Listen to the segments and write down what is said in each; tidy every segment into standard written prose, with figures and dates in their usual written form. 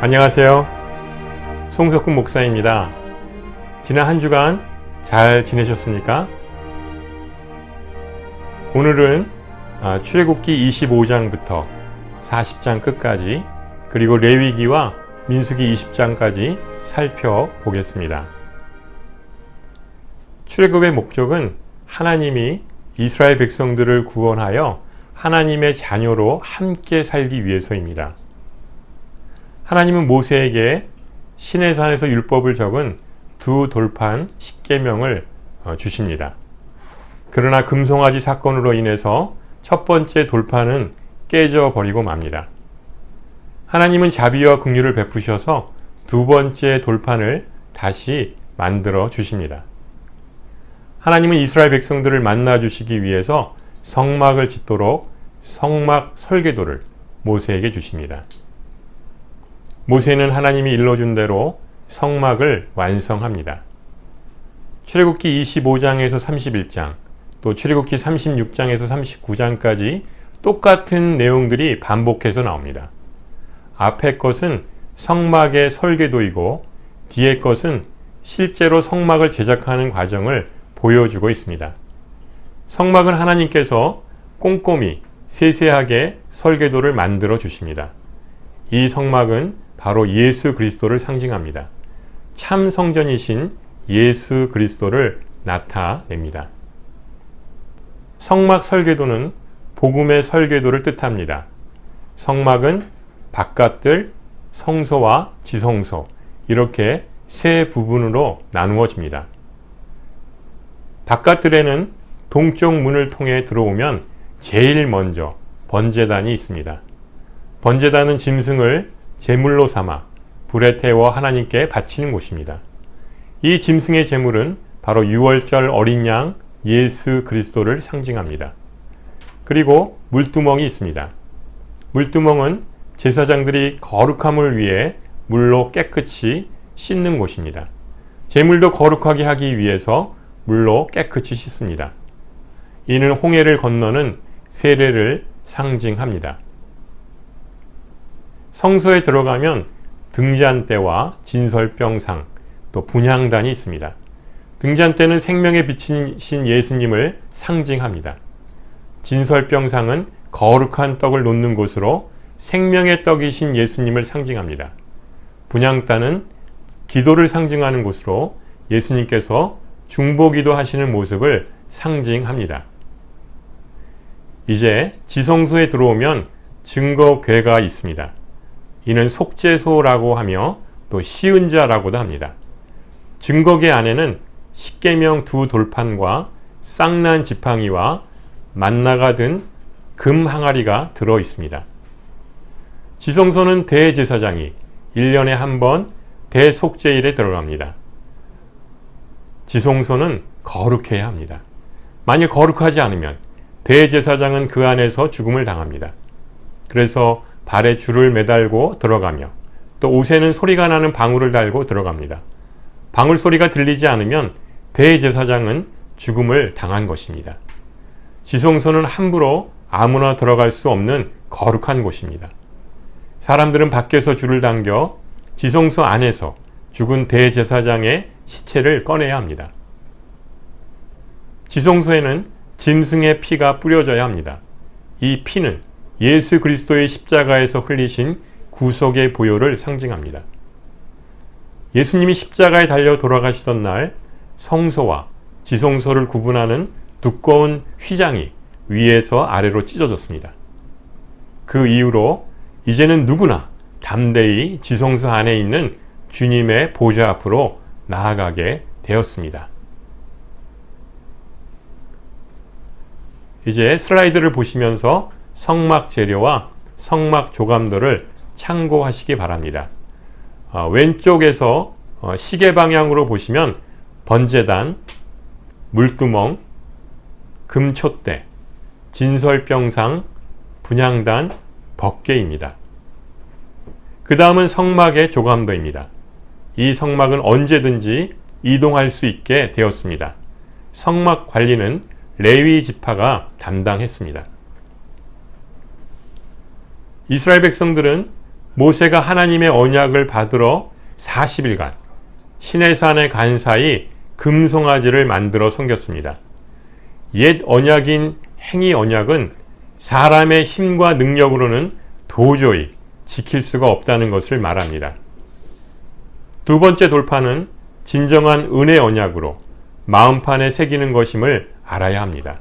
안녕하세요. 송석훈 목사입니다. 지난 한 주간 잘 지내셨습니까? 오늘은 출애굽기 25장부터 40장 끝까지 그리고 레위기와 민수기 20장까지 살펴보겠습니다. 출애굽의 목적은 하나님이 이스라엘 백성들을 구원하여 하나님의 자녀로 함께 살기 위해서입니다. 하나님은 모세에게 시내산에서 율법을 적은 두 돌판 십계명을 주십니다. 그러나 금송아지 사건으로 인해서 첫 번째 돌판은 깨져버리고 맙니다. 하나님은 자비와 긍휼을 베푸셔서 두 번째 돌판을 다시 만들어 주십니다. 하나님은 이스라엘 백성들을 만나 주시기 위해서 성막을 짓도록 성막 설계도를 모세에게 주십니다. 모세는 하나님이 일러준 대로 성막을 완성합니다. 출애굽기 25장에서 31장, 또 출애굽기 36장에서 39장까지 똑같은 내용들이 반복해서 나옵니다. 앞의 것은 성막의 설계도이고 뒤의 것은 실제로 성막을 제작하는 과정을 보여주고 있습니다. 성막은 하나님께서 꼼꼼히 세세하게 설계도를 만들어 주십니다. 이 성막은 바로 예수 그리스도를 상징합니다. 참 성전이신 예수 그리스도를 나타냅니다. 성막 설계도는 복음의 설계도를 뜻합니다. 성막은 바깥들, 성소와 지성소 이렇게 세 부분으로 나누어집니다. 바깥들에는 동쪽 문을 통해 들어오면 제일 먼저 번제단이 있습니다. 번제단은 짐승을 제물로 삼아 불에 태워 하나님께 바치는 곳입니다. 이 짐승의 제물은 바로 유월절 어린 양 예수 그리스도를 상징합니다. 그리고 물두멍이 있습니다. 물두멍은 제사장들이 거룩함을 위해 물로 깨끗이 씻는 곳입니다. 제물도 거룩하게 하기 위해서 물로 깨끗이 씻습니다. 이는 홍해를 건너는 세례를 상징합니다. 성소에 들어가면 등잔대와 진설병상, 또 분향단이 있습니다. 등잔대는 생명의 빛이신 예수님을 상징합니다. 진설병상은 거룩한 떡을 놓는 곳으로 생명의 떡이신 예수님을 상징합니다. 분향단은 기도를 상징하는 곳으로 예수님께서 중보기도 하시는 모습을 상징합니다. 이제 지성소에 들어오면 증거궤가 있습니다. 이는 속죄소라고 하며 또 시은자라고도 합니다. 증거궤 안에는 십계명 두 돌판과 쌍난 지팡이와 만나가 든 금 항아리가 들어 있습니다. 지성소는 대제사장이 1년에 한 번 대속죄일에 들어갑니다. 지성소는 거룩해야 합니다. 만약 거룩하지 않으면 대제사장은 그 안에서 죽음을 당합니다. 그래서 발에 줄을 매달고 들어가며 또 옷에는 소리가 나는 방울을 달고 들어갑니다. 방울 소리가 들리지 않으면 대제사장은 죽음을 당한 것입니다. 지성소는 함부로 아무나 들어갈 수 없는 거룩한 곳입니다. 사람들은 밖에서 줄을 당겨 지성소 안에서 죽은 대제사장의 시체를 꺼내야 합니다. 지성소에는 짐승의 피가 뿌려져야 합니다. 이 피는 예수 그리스도의 십자가에서 흘리신 구속의 보혈을 상징합니다. 예수님이 십자가에 달려 돌아가시던 날 성소와 지성소를 구분하는 두꺼운 휘장이 위에서 아래로 찢어졌습니다. 그 이후로 이제는 누구나 담대히 지성소 안에 있는 주님의 보좌 앞으로 나아가게 되었습니다. 이제 슬라이드를 보시면서 성막 재료와 성막 조감도를 참고하시기 바랍니다. 왼쪽에서 시계 방향으로 보시면 번제단, 물두멍, 금촛대, 진설병상, 분향단, 법궤입니다. 그 다음은 성막의 조감도입니다. 이 성막은 언제든지 이동할 수 있게 되었습니다. 성막 관리는 레위 지파가 담당했습니다. 이스라엘 백성들은 모세가 하나님의 언약을 받으러 40일간 시내산에 간 사이 금송아지를 만들어 섬겼습니다. 옛 언약인 행위 언약은 사람의 힘과 능력으로는 도저히 지킬 수가 없다는 것을 말합니다. 두 번째 돌파는 진정한 은혜 언약으로 마음판에 새기는 것임을 알아야 합니다.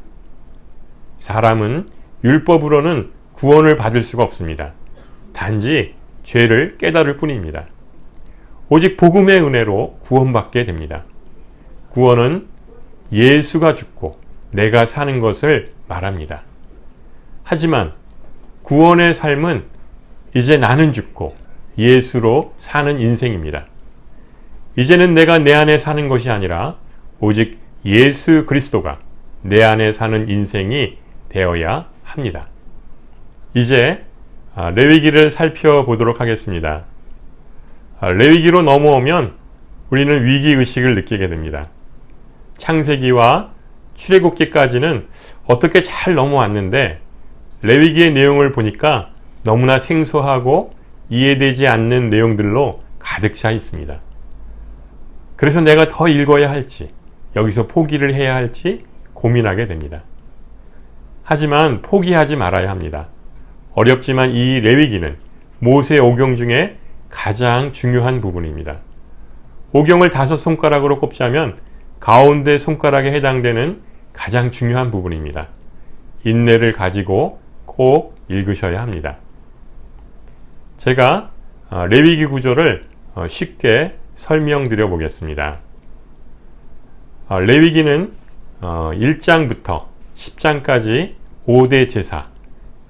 사람은 율법으로는 구원을 받을 수가 없습니다. 단지 죄를 깨달을 뿐입니다. 오직 복음의 은혜로 구원받게 됩니다. 구원은 예수가 죽고 내가 사는 것을 말합니다. 하지만 구원의 삶은 이제 나는 죽고 예수로 사는 인생입니다. 이제는 내가 내 안에 사는 것이 아니라 오직 예수 그리스도가 내 안에 사는 인생이 되어야 합니다. 이제 레위기를 살펴보도록 하겠습니다. 레위기로 넘어오면 우리는 위기의식을 느끼게 됩니다. 창세기와 출애굽기까지는 어떻게 잘 넘어왔는데 레위기의 내용을 보니까 너무나 생소하고 이해되지 않는 내용들로 가득 차 있습니다. 그래서 내가 더 읽어야 할지, 여기서 포기를 해야 할지 고민하게 됩니다. 하지만 포기하지 말아야 합니다. 어렵지만 이 레위기는 모세 오경 중에 가장 중요한 부분입니다. 오경을 5손가락으로 꼽자면 가운데 손가락에 해당되는 가장 중요한 부분입니다. 인내를 가지고 꼭 읽으셔야 합니다. 제가 레위기 구조를 쉽게 설명드려 보겠습니다. 레위기는 1장부터 10장까지 5대 제사,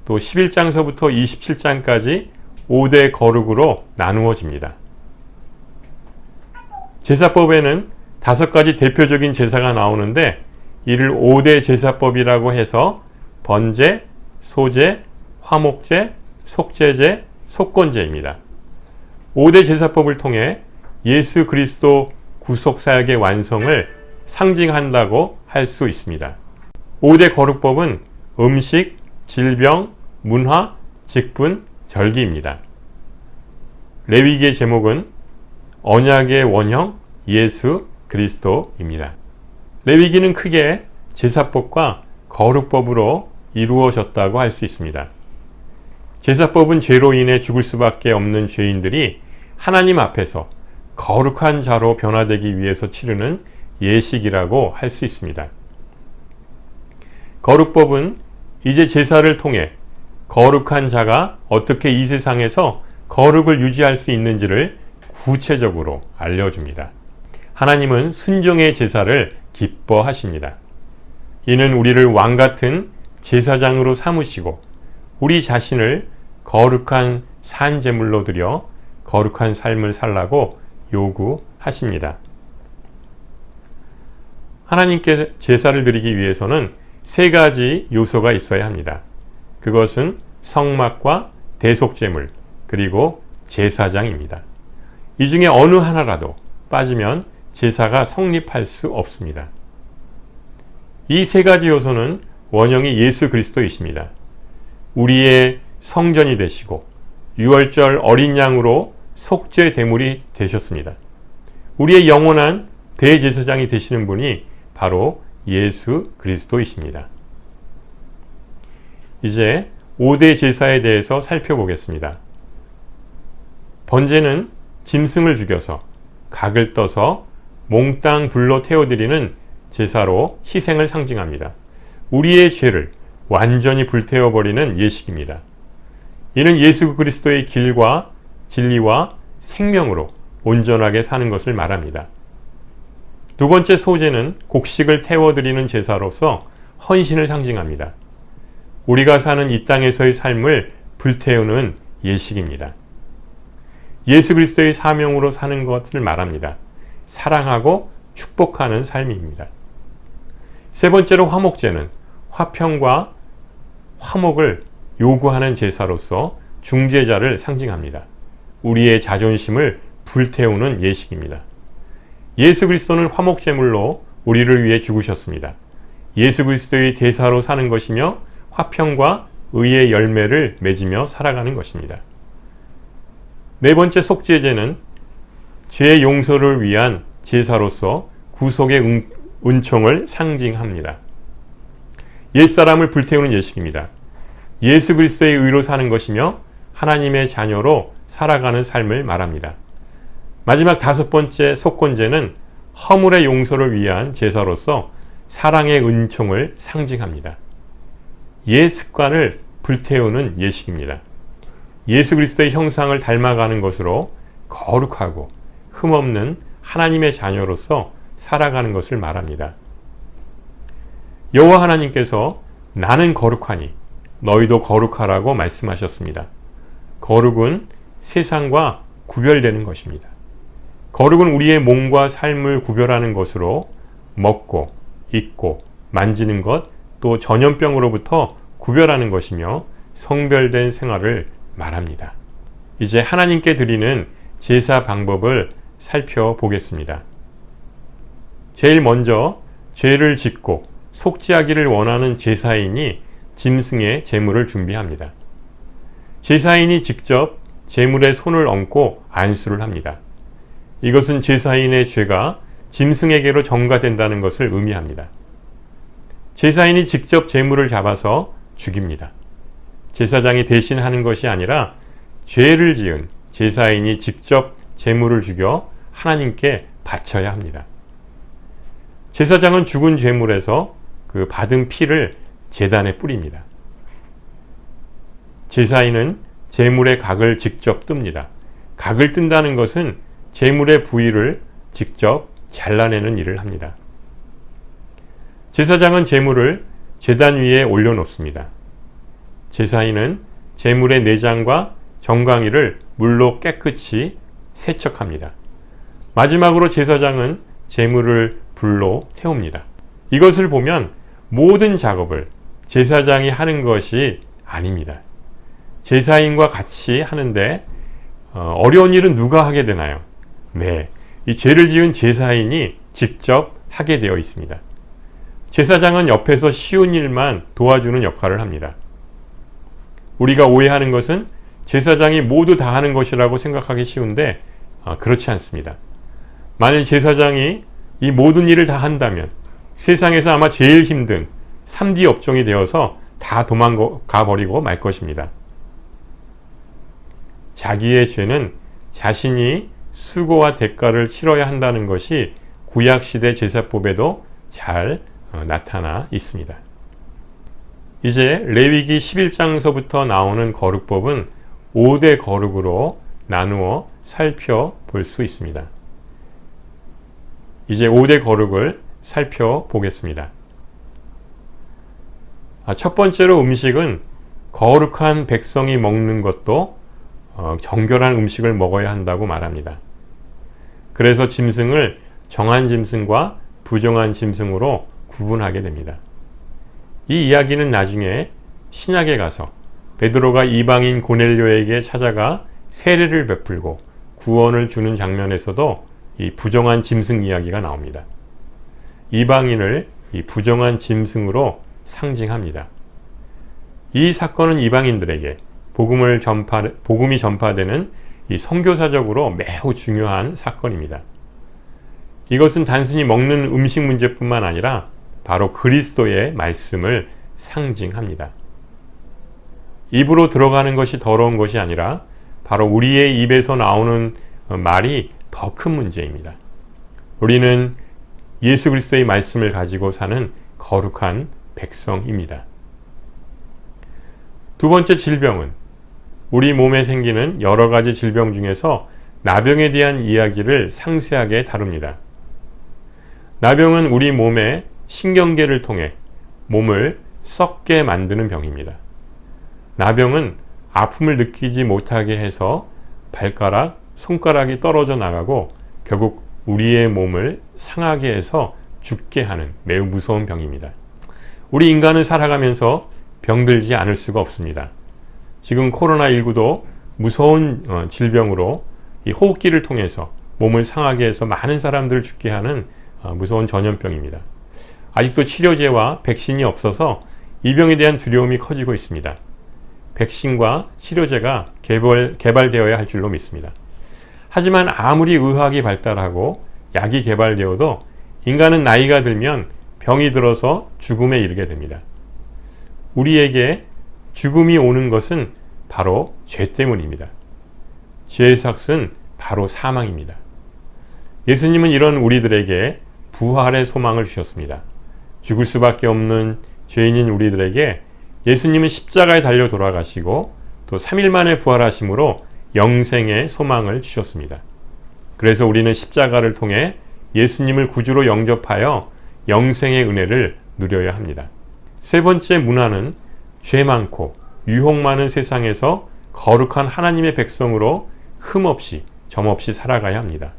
또 11장서부터 27장까지 5대 거룩으로 나누어집니다. 제사법에는 5가지 대표적인 제사가 나오는데 이를 5대 제사법이라고 해서 번제, 소제, 화목제, 속죄제, 속건제입니다. 5대 제사법을 통해 예수 그리스도 구속사역의 완성을 상징한다고 할 수 있습니다. 5대 거룩법은 음식, 질병, 문화, 직분, 절기입니다. 레위기의 제목은 언약의 원형 예수 그리스도입니다. 레위기는 크게 제사법과 거룩법으로 이루어졌다고 할 수 있습니다. 제사법은 죄로 인해 죽을 수밖에 없는 죄인들이 하나님 앞에서 거룩한 자로 변화되기 위해서 치르는 예식이라고 할 수 있습니다. 거룩법은 이제 제사를 통해 거룩한 자가 어떻게 이 세상에서 거룩을 유지할 수 있는지를 구체적으로 알려줍니다. 하나님은 순종의 제사를 기뻐하십니다. 이는 우리를 왕같은 제사장으로 삼으시고 우리 자신을 거룩한 산제물로 드려 거룩한 삶을 살라고 요구하십니다. 하나님께 제사를 드리기 위해서는 3가지 요소가 있어야 합니다. 그것은 성막과 대속제물, 그리고 제사장입니다. 이 중에 어느 하나라도 빠지면 제사가 성립할 수 없습니다. 이 3가지 요소는 원형이 예수 그리스도이십니다. 우리의 성전이 되시고 유월절 어린 양으로 속죄 대물이 되셨습니다. 우리의 영원한 대제사장이 되시는 분이 바로 예수 그리스도이십니다. 이제 5대 제사에 대해서 살펴보겠습니다. 번제는 짐승을 죽여서 각을 떠서 몽땅 불로 태워드리는 제사로 희생을 상징합니다. 우리의 죄를 완전히 불태워버리는 예식입니다. 이는 예수 그리스도의 길과 진리와 생명으로 온전하게 사는 것을 말합니다. 두 번째 소제는 곡식을 태워드리는 제사로서 헌신을 상징합니다. 우리가 사는 이 땅에서의 삶을 불태우는 예식입니다. 예수 그리스도의 사명으로 사는 것을 말합니다. 사랑하고 축복하는 삶입니다. 세 번째로 화목제는 화평과 화목을 요구하는 제사로서 중재자를 상징합니다. 우리의 자존심을 불태우는 예식입니다. 예수 그리스도는 화목제물로 우리를 위해 죽으셨습니다. 예수 그리스도의 대사로 사는 것이며 화평과 의의 열매를 맺으며 살아가는 것입니다. 네 번째 속죄제는 죄 용서를 위한 제사로서 구속의 은총을 상징합니다. 옛사람을 불태우는 예식입니다. 예수 그리스도의 의로 사는 것이며 하나님의 자녀로 살아가는 삶을 말합니다. 마지막 다섯 번째 속건제는 허물의 용서를 위한 제사로서 사랑의 은총을 상징합니다. 옛 습관을 불태우는 예식입니다. 예수 그리스도의 형상을 닮아가는 것으로 거룩하고 흠없는 하나님의 자녀로서 살아가는 것을 말합니다. 여호와 하나님께서 나는 거룩하니 너희도 거룩하라고 말씀하셨습니다. 거룩은 세상과 구별되는 것입니다. 거룩은 우리의 몸과 삶을 구별하는 것으로 먹고, 입고, 만지는 것, 또 전염병으로부터 구별하는 것이며 성별된 생활을 말합니다. 이제 하나님께 드리는 제사 방법을 살펴보겠습니다. 제일 먼저 죄를 짓고 속죄하기를 원하는 제사인이 짐승의 제물을 준비합니다. 제사인이 직접 제물에 손을 얹고 안수를 합니다. 이것은 제사인의 죄가 짐승에게로 전가된다는 것을 의미합니다. 제사인이 직접 제물을 잡아서 죽입니다. 제사장이 대신 하는 것이 아니라 죄를 지은 제사인이 직접 제물을 죽여 하나님께 바쳐야 합니다. 제사장은 죽은 제물에서 그 받은 피를 제단에 뿌립니다. 제사인은 제물의 각을 직접 뜹니다. 각을 뜬다는 것은 제물의 부위를 직접 잘라내는 일을 합니다. 제사장은 제물을 제단 위에 올려놓습니다. 제사인은 제물의 내장과 정강이를 물로 깨끗이 세척합니다. 마지막으로 제사장은 제물을 불로 태웁니다. 이것을 보면 모든 작업을 제사장이 하는 것이 아닙니다. 제사인과 같이 하는데 어려운 일은 누가 하게 되나요? 네, 이 죄를 지은 제사인이 직접 하게 되어 있습니다. 제사장은 옆에서 쉬운 일만 도와주는 역할을 합니다. 우리가 오해하는 것은 제사장이 모두 다 하는 것이라고 생각하기 쉬운데 그렇지 않습니다. 만일 제사장이 이 모든 일을 다 한다면 세상에서 아마 제일 힘든 3D 업종이 되어서 다 도망가 버리고 말 것입니다. 자기의 죄는 자신이 수고와 대가를 치러야 한다는 것이 구약시대 제사법에도 잘 나타나 있습니다. 이제 레위기 11장서부터 나오는 거룩법은 5대 거룩으로 나누어 살펴볼 수 있습니다. 이제 5대 거룩을 살펴보겠습니다. 첫 번째로 음식은 거룩한 백성이 먹는 것도 정결한 음식을 먹어야 한다고 말합니다. 그래서 짐승을 정한 짐승과 부정한 짐승으로 구분하게 됩니다. 이 이야기는 나중에 신약에 가서 베드로가 이방인 고넬료에게 찾아가 세례를 베풀고 구원을 주는 장면에서도 이 부정한 짐승 이야기가 나옵니다. 이방인을 이 부정한 짐승으로 상징합니다. 이 사건은 이방인들에게 복음이 전파되는 이 선교사적으로 매우 중요한 사건입니다. 이것은 단순히 먹는 음식 문제뿐만 아니라 바로 그리스도의 말씀을 상징합니다. 입으로 들어가는 것이 더러운 것이 아니라 바로 우리의 입에서 나오는 말이 더 큰 문제입니다. 우리는 예수 그리스도의 말씀을 가지고 사는 거룩한 백성입니다. 두 번째 질병은 우리 몸에 생기는 여러 가지 질병 중에서 나병에 대한 이야기를 상세하게 다룹니다. 나병은 우리 몸의 신경계를 통해 몸을 썩게 만드는 병입니다. 나병은 아픔을 느끼지 못하게 해서 발가락, 손가락이 떨어져 나가고 결국 우리의 몸을 상하게 해서 죽게 하는 매우 무서운 병입니다. 우리 인간은 살아가면서 병들지 않을 수가 없습니다. 지금 코로나19도 무서운 질병으로 이 호흡기를 통해서 몸을 상하게 해서 많은 사람들을 죽게 하는 무서운 전염병입니다. 아직도 치료제와 백신이 없어서 이 병에 대한 두려움이 커지고 있습니다. 백신과 치료제가 개발되어야 할 줄로 믿습니다. 하지만 아무리 의학이 발달하고 약이 개발되어도 인간은 나이가 들면 병이 들어서 죽음에 이르게 됩니다. 우리에게 죽음이 오는 것은 바로 죄 때문입니다. 죄의 삭은 바로 사망입니다. 예수님은 이런 우리들에게 부활의 소망을 주셨습니다. 죽을 수밖에 없는 죄인인 우리들에게 예수님은 십자가에 달려 돌아가시고 또 3일 만에 부활하심으로 영생의 소망을 주셨습니다. 그래서 우리는 십자가를 통해 예수님을 구주로 영접하여 영생의 은혜를 누려야 합니다. 세 번째 문화는 죄 많고 유혹 많은 세상에서 거룩한 하나님의 백성으로 흠없이 점없이 살아가야 합니다.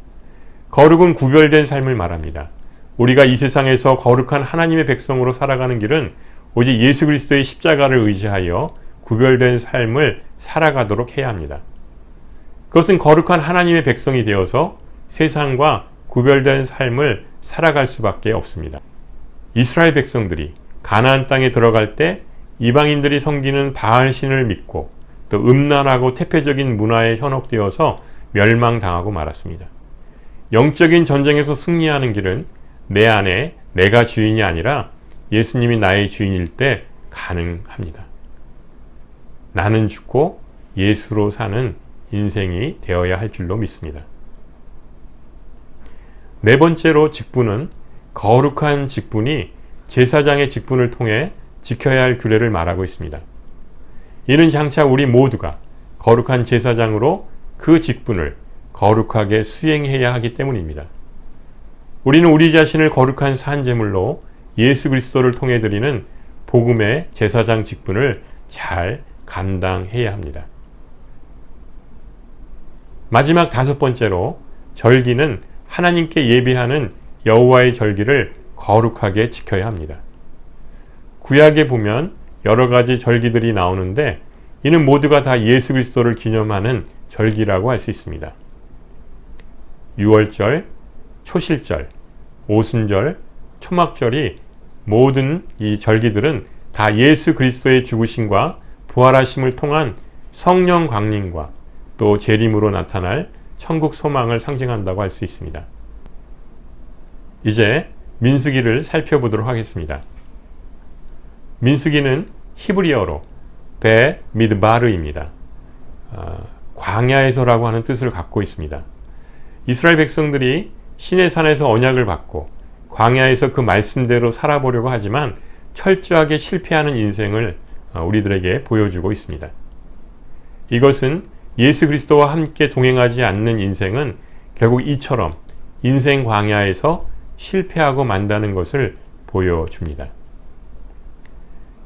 거룩은 구별된 삶을 말합니다. 우리가 이 세상에서 거룩한 하나님의 백성으로 살아가는 길은 오직 예수 그리스도의 십자가를 의지하여 구별된 삶을 살아가도록 해야 합니다. 그것은 거룩한 하나님의 백성이 되어서 세상과 구별된 삶을 살아갈 수밖에 없습니다. 이스라엘 백성들이 가나안 땅에 들어갈 때 이방인들이 섬기는 바알신을 믿고 또 음란하고 태폐적인 문화에 현혹되어서 멸망당하고 말았습니다. 영적인 전쟁에서 승리하는 길은 내 안에 내가 주인이 아니라 예수님이 나의 주인일 때 가능합니다. 나는 죽고 예수로 사는 인생이 되어야 할 줄로 믿습니다. 네 번째로 직분은 거룩한 직분이 제사장의 직분을 통해 지켜야 할 규례를 말하고 있습니다. 이는 장차 우리 모두가 거룩한 제사장으로 그 직분을 거룩하게 수행해야 하기 때문입니다. 우리는 우리 자신을 거룩한 산제물로 예수 그리스도를 통해 드리는 복음의 제사장 직분을 잘 감당해야 합니다. 마지막 다섯 번째로 절기는 하나님께 예배하는 여호와의 절기를 거룩하게 지켜야 합니다. 구약에 보면 여러 가지 절기들이 나오는데 이는 모두가 다 예수 그리스도를 기념하는 절기라고 할 수 있습니다. 유월절, 초실절, 오순절, 초막절이 모든 이 절기들은 다 예수 그리스도의 죽으심과 부활하심을 통한 성령 광림과 또 재림으로 나타날 천국 소망을 상징한다고 할 수 있습니다. 이제 민수기를 살펴보도록 하겠습니다. 민수기는 히브리어로 베 미드바르입니다. 광야에서라고 하는 뜻을 갖고 있습니다. 이스라엘 백성들이 시내산에서 언약을 받고 광야에서 그 말씀대로 살아보려고 하지만 철저하게 실패하는 인생을 우리들에게 보여주고 있습니다. 이것은 예수 그리스도와 함께 동행하지 않는 인생은 결국 이처럼 인생 광야에서 실패하고 만다는 것을 보여줍니다.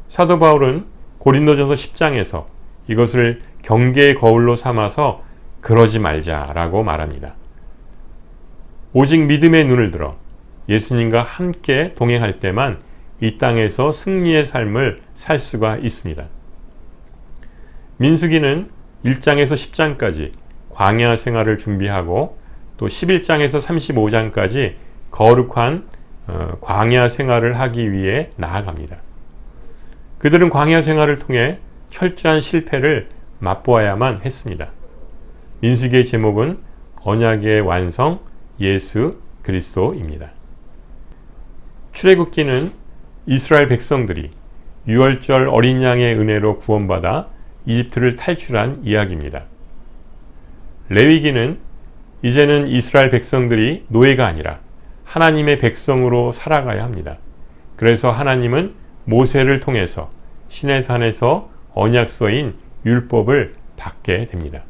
사도 바울은 고린도전서 10장에서 이것을 경계의 거울로 삼아서 그러지 말자라고 말합니다. 오직 믿음의 눈을 들어 예수님과 함께 동행할 때만 이 땅에서 승리의 삶을 살 수가 있습니다. 민수기는 1장에서 10장까지 광야 생활을 준비하고 또 11장에서 35장까지 거룩한 광야 생활을 하기 위해 나아갑니다. 그들은 광야 생활을 통해 철저한 실패를 맛보아야만 했습니다. 민수기의 제목은 언약의 완성 예수 그리스도입니다. 출애굽기는 이스라엘 백성들이 유월절 어린 양의 은혜로 구원받아 이집트를 탈출한 이야기입니다. 레위기는 이제는 이스라엘 백성들이 노예가 아니라 하나님의 백성으로 살아가야 합니다. 그래서 하나님은 모세를 통해서 시내산에서 언약서인 율법을 받게 됩니다.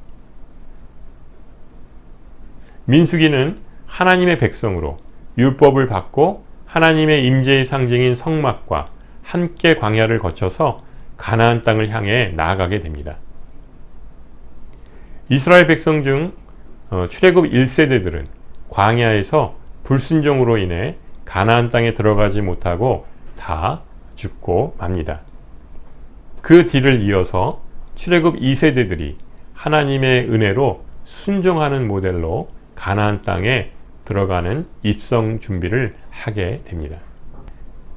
민수기는 하나님의 백성으로 율법을 받고 하나님의 임재의 상징인 성막과 함께 광야를 거쳐서 가나안 땅을 향해 나아가게 됩니다. 이스라엘 백성 중 출애굽 1세대들은 광야에서 불순종으로 인해 가나안 땅에 들어가지 못하고 다 죽고 맙니다. 그 뒤를 이어서 출애굽 2세대들이 하나님의 은혜로 순종하는 모델로 가나안 땅에 들어가는 입성 준비를 하게 됩니다.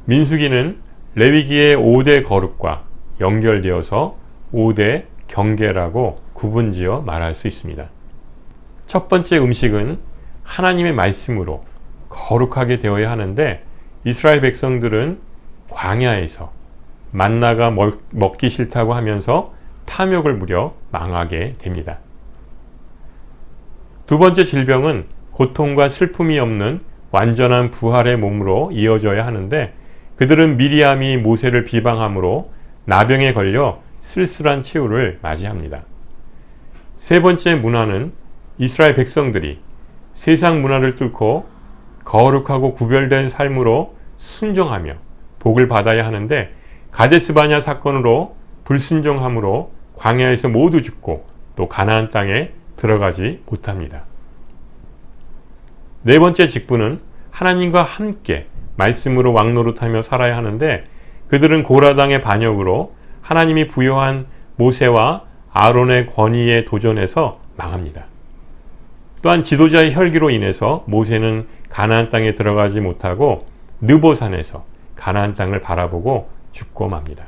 민수기는 레위기의 5대 거룩과 연결되어서 5대 경계라고 구분지어 말할 수 있습니다. 첫 번째 음식은 하나님의 말씀으로 거룩하게 되어야 하는데 이스라엘 백성들은 광야에서 만나가 먹기 싫다고 하면서 탐욕을 부려 망하게 됩니다. 두 번째 질병은 고통과 슬픔이 없는 완전한 부활의 몸으로 이어져야 하는데 그들은 미리암이 모세를 비방함으로 나병에 걸려 쓸쓸한 최후를 맞이합니다. 세 번째 문화는 이스라엘 백성들이 세상 문화를 뚫고 거룩하고 구별된 삶으로 순종하며 복을 받아야 하는데 가데스 바냐 사건으로 불순종함으로 광야에서 모두 죽고 또 가나안 땅에 들어가지 못합니다. 네 번째 직분은 하나님과 함께 말씀으로 왕노릇하며 살아야 하는데 그들은 고라당의 반역으로 하나님이 부여한 모세와 아론의 권위에 도전해서 망합니다. 또한 지도자의 혈기로 인해서 모세는 가나안 땅에 들어가지 못하고 느보산에서 가나안 땅을 바라보고 죽고 맙니다.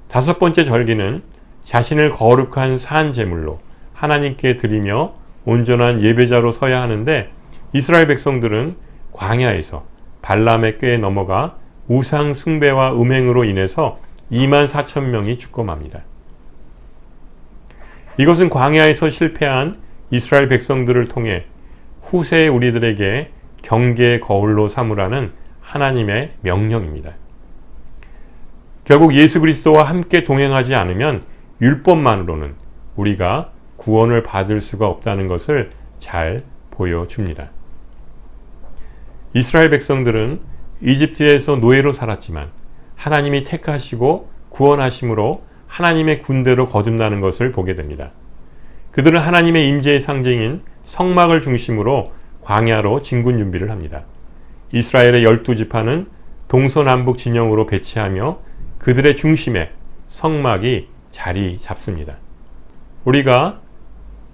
다섯 번째 절기는 자신을 거룩한 산 제물로 하나님께 드리며 온전한 예배자로 서야 하는데 이스라엘 백성들은 광야에서 발람의 꾀에 넘어가 우상 숭배와 음행으로 인해서 24,000명이 죽고 맙니다. 이것은 광야에서 실패한 이스라엘 백성들을 통해 후세의 우리들에게 경계의 거울로 삼으라는 하나님의 명령입니다. 결국 예수 그리스도와 함께 동행하지 않으면 율법만으로는 우리가 구원을 받을 수가 없다는 것을 잘 보여줍니다. 이스라엘 백성들은 이집트에서 노예로 살았지만 하나님이 택하시고 구원하심으로 하나님의 군대로 거듭나는 것을 보게 됩니다. 그들은 하나님의 임재의 상징인 성막을 중심으로 광야로 진군 준비를 합니다. 이스라엘의 12지파는 동서남북 진영으로 배치하며 그들의 중심에 성막이 자리 잡습니다. 우리가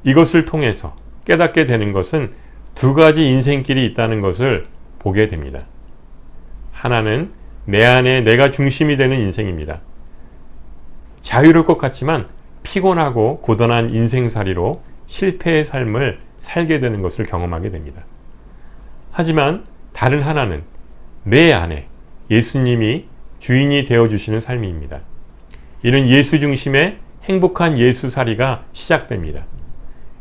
이것을 통해서 깨닫게 되는 것은 두 가지 인생길이 있다는 것을 보게 됩니다. 하나는 내 안에 내가 중심이 되는 인생입니다. 자유로울 것 같지만 피곤하고 고단한 인생살이로 실패의 삶을 살게 되는 것을 경험하게 됩니다. 하지만 다른 하나는 내 안에 예수님이 주인이 되어주시는 삶입니다. 이는 예수 중심의 행복한 예수살이가 시작됩니다.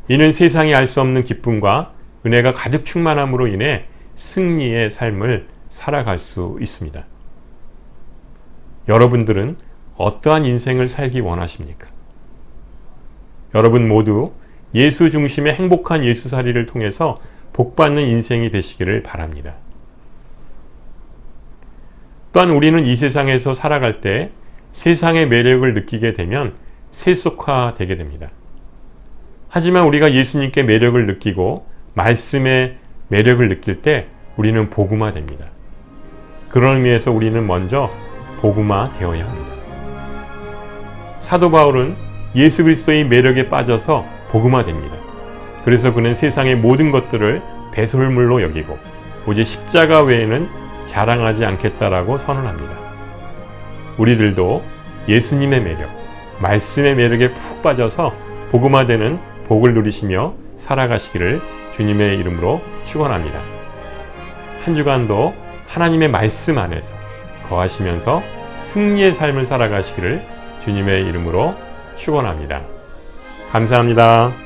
이는 세상이 알 수 없는 기쁨과 은혜가 가득 충만함으로 인해 승리의 삶을 살아갈 수 있습니다. 여러분들은 어떠한 인생을 살기 원하십니까? 여러분 모두 예수 중심의 행복한 예수살이를 통해서 복받는 인생이 되시기를 바랍니다. 또한 우리는 이 세상에서 살아갈 때 세상의 매력을 느끼게 되면 세속화되게 됩니다. 하지만 우리가 예수님께 매력을 느끼고 말씀의 매력을 느낄 때 우리는 복음화됩니다. 그런 의미에서 우리는 먼저 복음화 되어야 합니다. 사도 바울은 예수 그리스도의 매력에 빠져서 복음화됩니다. 그래서 그는 세상의 모든 것들을 배설물로 여기고 오직 십자가 외에는 자랑하지 않겠다라고 선언합니다. 우리들도 예수님의 매력, 말씀의 매력에 푹 빠져서 복음화되는 복을 누리시며 살아가시기를 주님의 이름으로 축원합니다. 한 주간도 하나님의 말씀 안에서 거하시면서 승리의 삶을 살아가시기를 주님의 이름으로 축원합니다. 감사합니다.